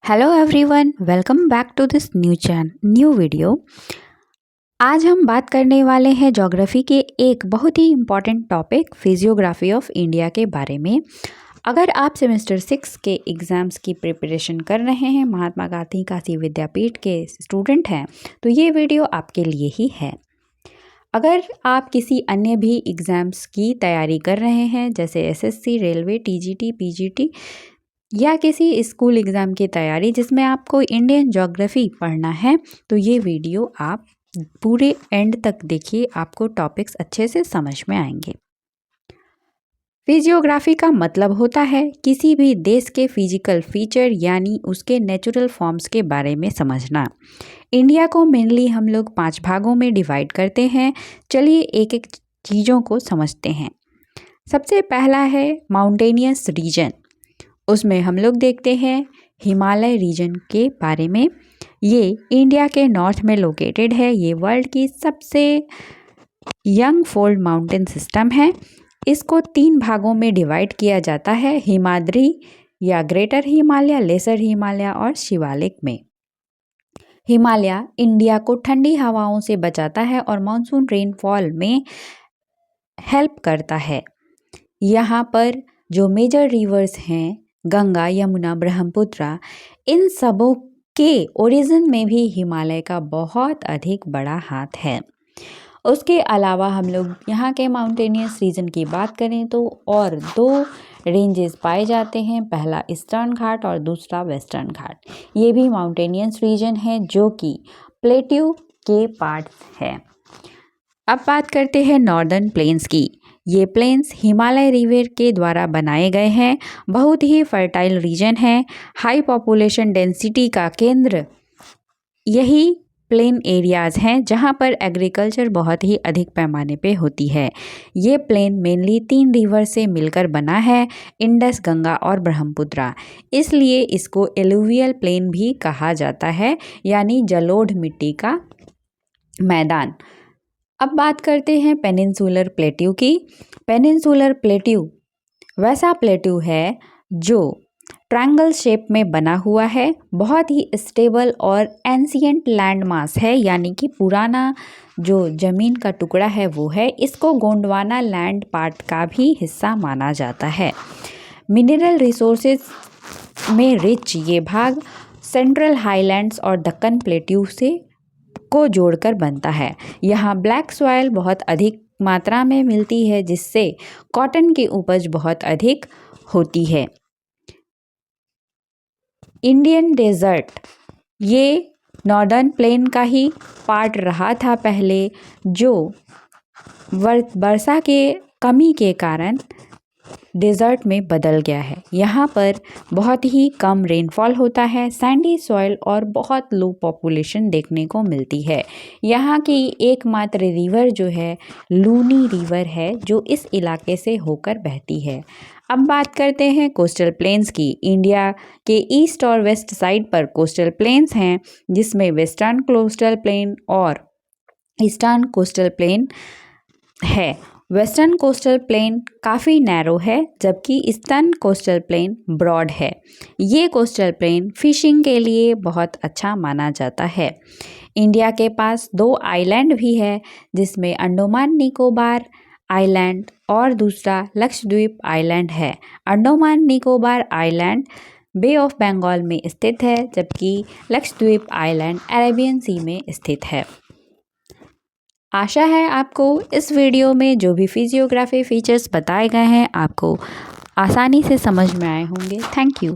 Hello everyone, welcome back to this new video. आज हम बात करने वाले हैं ज्योग्राफी के एक बहुत ही important topic physiography of India के बारे में। अगर आप सेमेस्टर 6 के एग्ज़ाम्स की प्रिपरेशन कर रहे हैं, महात्मा गांधी काशी विद्यापीठ के स्टूडेंट हैं, तो ये वीडियो आपके लिए ही है। अगर आप किसी अन्य भी एग्ज़ाम्स की तैयारी कर रहे हैं, जैसे एसएससी, रेलवे, टीजीटी, पीजीटी या किसी स्कूल एग्ज़ाम की तैयारी जिसमें आपको इंडियन ज्योग्राफी पढ़ना है, तो ये वीडियो आप पूरे एंड तक देखिए, आपको टॉपिक्स अच्छे से समझ में आएंगे। फिजियोग्राफी का मतलब होता है किसी भी देश के फिजिकल फीचर यानी उसके नेचुरल फॉर्म्स के बारे में समझना। इंडिया को मेनली हम लोग 5 भागों में डिवाइड करते हैं। चलिए एक एक चीज़ों को समझते हैं। सबसे पहला है माउंटेनियस रीजन। उसमें हम लोग देखते हैं हिमालय रीजन के बारे में। ये इंडिया के नॉर्थ में लोकेटेड है। ये वर्ल्ड की सबसे यंग फोल्ड माउंटेन सिस्टम है। इसको 3 भागों में डिवाइड किया जाता है, हिमाद्री या ग्रेटर हिमालय, लेसर हिमालय और शिवालिक में। हिमालय इंडिया को ठंडी हवाओं से बचाता है और मानसून रेनफॉल में हेल्प करता है। यहाँ पर जो मेजर रिवर्स हैं, गंगा, यमुना, ब्रह्मपुत्र, इन सबों के ओरिजिन में भी हिमालय का बहुत अधिक बड़ा हाथ है। उसके अलावा हम लोग यहाँ के माउंटेनियस रीजन की बात करें तो और 2 रेंजेस पाए जाते हैं, पहला ईस्टर्न घाट और दूसरा वेस्टर्न घाट। ये भी माउंटेनियस रीजन है जो कि प्लेट्यू के पार्ट्स है। अब बात करते हैं नॉर्दर्न प्लेन्स की। ये प्लेन्स हिमालय रिवर के द्वारा बनाए गए हैं। बहुत ही फर्टाइल रीजन है। हाई पॉपुलेशन डेंसिटी का केंद्र यही प्लेन एरियाज़ हैं जहाँ पर एग्रीकल्चर बहुत ही अधिक पैमाने पे होती है। ये प्लेन मेनली 3 रिवर से मिलकर बना है, इंडस, गंगा और ब्रह्मपुत्र। इसलिए इसको एलुवियल प्लेन भी कहा जाता है, यानी जलोढ़ मिट्टी का मैदान। अब बात करते हैं पेनिनसुलर प्लेट्यू की। पेनिनसुलर प्लेट्यू वैसा प्लेट्यू है जो ट्रायंगल शेप में बना हुआ है, बहुत ही स्टेबल और एंशिएंट लैंड मास है, यानी कि पुराना जो ज़मीन का टुकड़ा है वो है। इसको गोंडवाना लैंड पार्ट का भी हिस्सा माना जाता है। मिनरल रिसोर्सेज में रिच ये भाग सेंट्रल हाईलैंड्स और दक्कन प्लेट्यू से को जोड़कर बनता है। यहाँ ब्लैक सॉइल बहुत अधिक मात्रा में मिलती है, जिससे कॉटन की उपज बहुत अधिक होती है। इंडियन डेजर्ट ये नॉर्दर्न प्लेन का ही पार्ट रहा था पहले, जो वर्षा के कमी के कारण डेजर्ट में बदल गया है। यहाँ पर बहुत ही कम रेनफॉल होता है, सैंडी सॉइल और बहुत लो पॉपुलेशन देखने को मिलती है। यहाँ की एकमात्र रिवर जो है लूनी रिवर है, जो इस इलाके से होकर बहती है। अब बात करते हैं कोस्टल प्लेन्स की। इंडिया के ईस्ट और वेस्ट साइड पर कोस्टल प्लेन्स हैं, जिसमें वेस्टर्न कोस्टल प्लेन और ईस्टर्न कोस्टल प्लेन है। वेस्टर्न कोस्टल प्लेन काफ़ी नैरो है, जबकि ईस्टर्न कोस्टल प्लेन ब्रॉड है। ये कोस्टल प्लेन फिशिंग के लिए बहुत अच्छा माना जाता है। इंडिया के पास 2 आइलैंड भी है, जिसमें अंडमान निकोबार आइलैंड और दूसरा लक्षद्वीप आइलैंड है। Andaman Nicobar island bay of Bengal में स्थित है, जबकि लक्षद्वीप आइलैंड अरेबियन सी में स्थित है। आशा है आपको इस वीडियो में जो भी फिजियोग्राफी फीचर्स बताए गए हैं आपको आसानी से समझ में आए होंगे। Thank you.